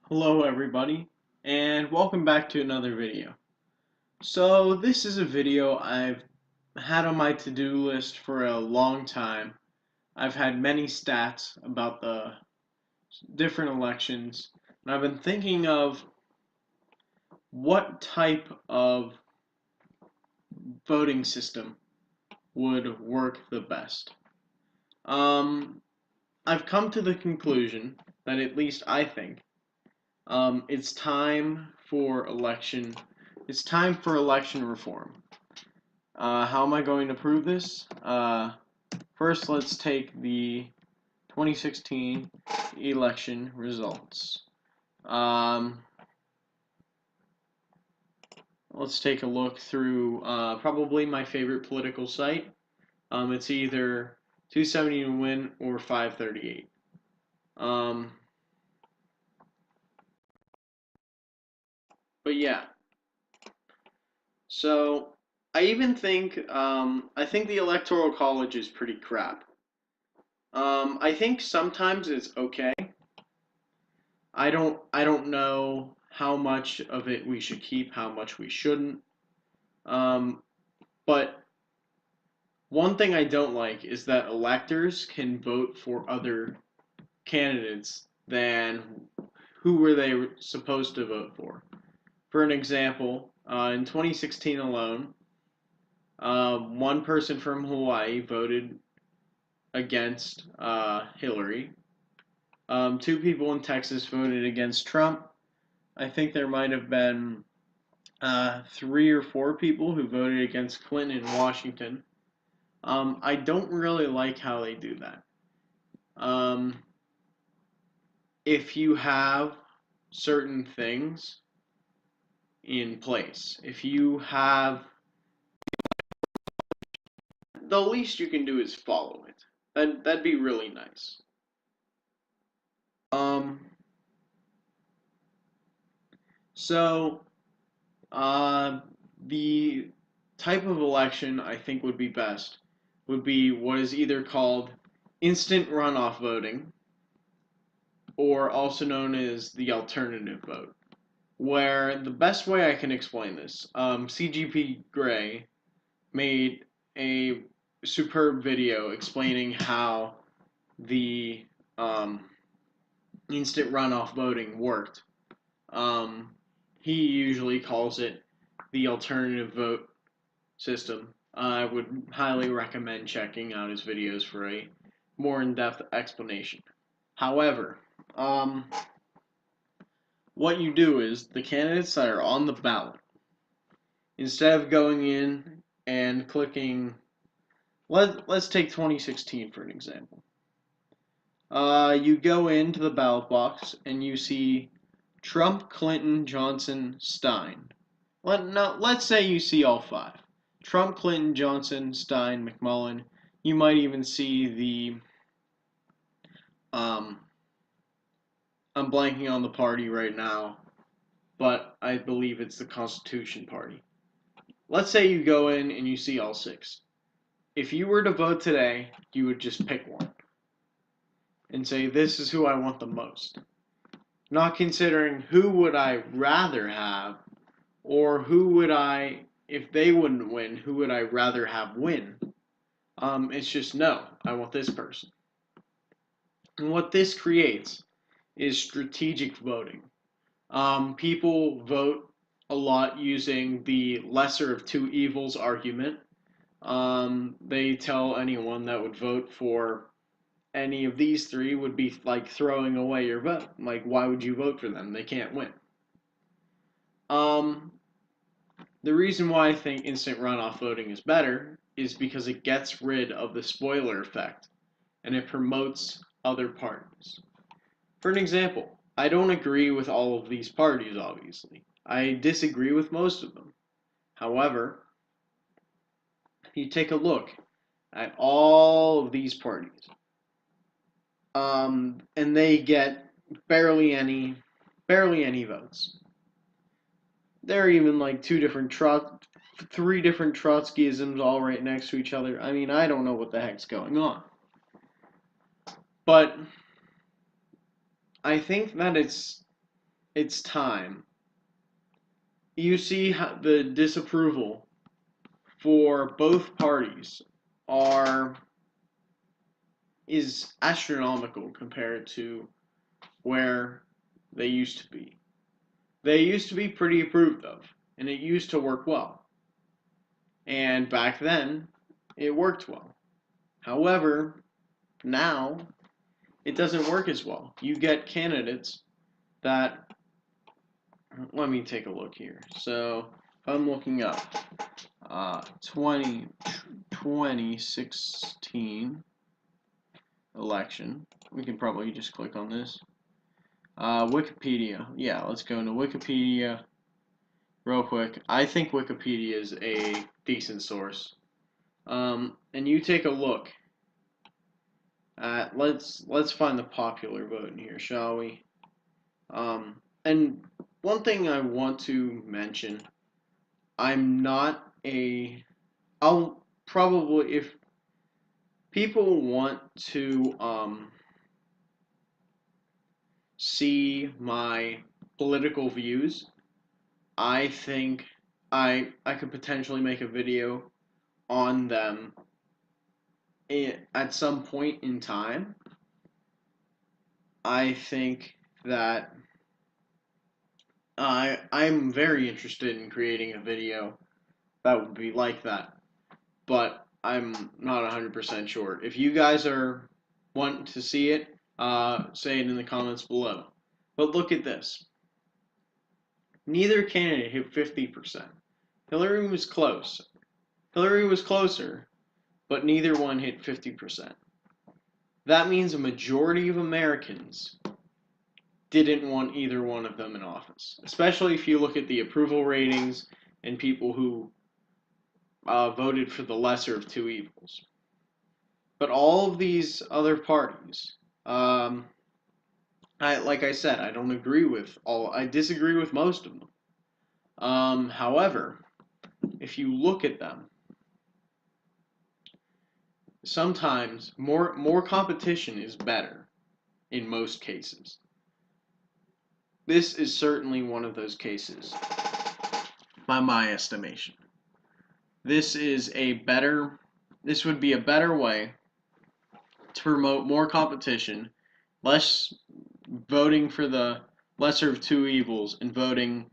Hello everybody, and welcome back to another video. So this is a video I've had on my to-do list for a long time. I've had many stats about the different elections, and I've been thinking of what type of voting system would work the best. Um, I've come to the conclusion that at least I think it's time for election. It's time for election reform. How am I going to prove this? First, let's take the 2016 election results. Um, let's take a look through probably my favorite political site. It's either 270 to win or 538. Um, but yeah, so I even think I think the Electoral College is pretty crap. I think sometimes it's okay. I don't know how much of it we should keep, how much we shouldn't. Um, but one thing I don't like is that electors can vote for other candidates than who were they supposed to vote for. For an example, in 2016 alone, one person from Hawaii voted against Hillary. Two people in Texas voted against Trump. I think there might have been three or four people who voted against Clinton in Washington. I don't really like how they do that. Um, if you have certain things in place, if you have, the least you can do is follow it. That'd be really nice. Um, so uh, the type of election I think would be best would be what is either called instant runoff voting, or also known as the alternative vote. Where the best way I can explain this, CGP Grey made a superb video explaining how the instant runoff voting worked. Um, he usually calls it the alternative vote system. I would highly recommend checking out his videos for a more in-depth explanation. However, um, what you do is the candidates that are on the ballot, instead of going in and clicking, let's take 2016 for an example. You go into the ballot box and you see Trump, Clinton, Johnson, Stein. Let's say you see all five. Trump, Clinton, Johnson, Stein, McMullen. You might even see um, I'm blanking on the party right now, but I believe it's the Constitution Party. Let's say you go in and you see all six. If you were to vote today, you would just pick one and say, this is who I want the most. Not considering who would I rather have, or who would I, if they wouldn't win, who would I rather have win? It's just, no, I want this person. And what this creates is strategic voting. People vote a lot using the lesser of two evils argument. They tell anyone that would vote for any of these three would be like throwing away your vote. Like, why would you vote for them? They can't win. Um, the reason why I think instant runoff voting is better is because it gets rid of the spoiler effect and it promotes other parties. For an example, I don't agree with all of these parties, obviously. I disagree with most of them. However, if you take a look at all of these parties, and they get barely any votes. They're even like three different Trotskyisms all right next to each other. I mean, I don't know what the heck's going on. But I think that it's it's time. You see how the disapproval for both parties are is astronomical compared to where they used to be. They used to be pretty approved of, and it used to work well. And back then, it worked well. However, now it doesn't work as well. You get candidates that, let me take a look here. So if I'm looking up 2016 election, we can probably just click on this. Wikipedia. Yeah, let's go into Wikipedia real quick. I think Wikipedia is a decent source. And you take a look at, let's find the popular vote in here, shall we? And one thing I want to mention, I'll probably, if people want to see my political views, I think I could potentially make a video on them at some point in time. I think that I'm very interested in creating a video that would be like that, but I'm not 100% sure. If you guys want to see it, say it in the comments below. But look at this. Neither candidate hit 50%. Hillary was close. Hillary was closer, but neither one hit 50%. That means a majority of Americans didn't want either one of them in office, especially if you look at the approval ratings and people who voted for the lesser of two evils. But all of these other parties, like I said, I don't agree with all. I disagree with most of them. However, if you look at them, sometimes more competition is better in most cases. This is certainly one of those cases, by my estimation. This would be a better way to promote more competition, less voting for the lesser of two evils, and voting,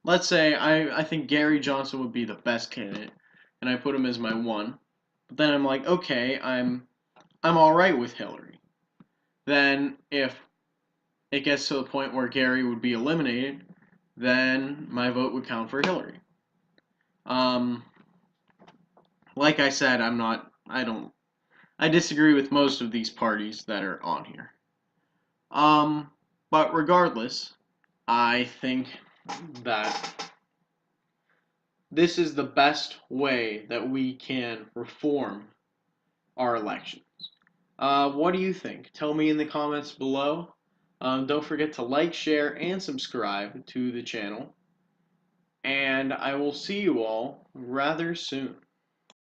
let's say I think Gary Johnson would be the best candidate, and I put him as my one. But then I'm like, okay, I'm all right with Hillary. Then if it gets to the point where Gary would be eliminated, then my vote would count for Hillary. Like I said, I disagree with most of these parties that are on here. But regardless, I think that this is the best way that we can reform our elections. What do you think? Tell me in the comments below. Don't forget to like, share, and subscribe to the channel. And I will see you all rather soon.